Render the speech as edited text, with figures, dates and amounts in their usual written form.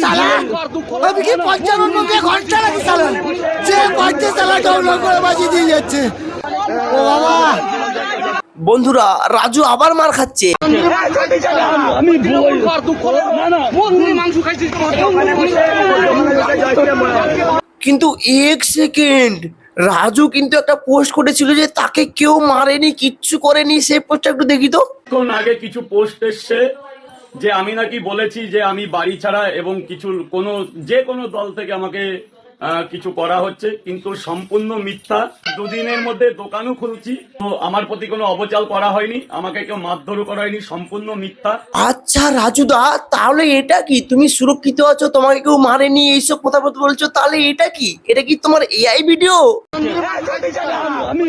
সালা আমি কি 55 ঘন্টা লাগে সালা যে বাচ্চা সালা ডাউনলোড করে বাজি দিয়ে যাচ্ছে। ও বাবা বন্ধুরা, রাজু আবার মার খাচ্ছে। কিন্তু এক সেকেন্ড, রাজু কিন্তু একটা পোস্ট করেছিল যে তাকে কেউ মারেনি, কিচ্ছু করেনি। সেই পোস্টটা একটু দেখি তো। কোন আগে কিছু পোস্ট এসছে যে আমি নাকি বলেছি যে আমি বাড়ি ছাড়া এবং কিছু যে কোনো দল থেকে আমাকে কিছু করা হচ্ছে, কিন্তু সম্পূর্ণ মিথ্যা। দুদিনের মধ্যে দোকানও খুলছি, তো আমার প্রতি কোনো অবচাল করা হয়নি, আমাকে কেউ মারধরও করা হয়নি, সম্পূর্ণ মিথ্যা। আচ্ছা রাজুদা, তাহলে এটা কি তুমি সুরক্ষিত আছো, তোমাকে কেউ মারেনি, এইসব কথা বলছো? তাহলে এটা কি, এটা কি তোমার এআই ভিডিও? আমি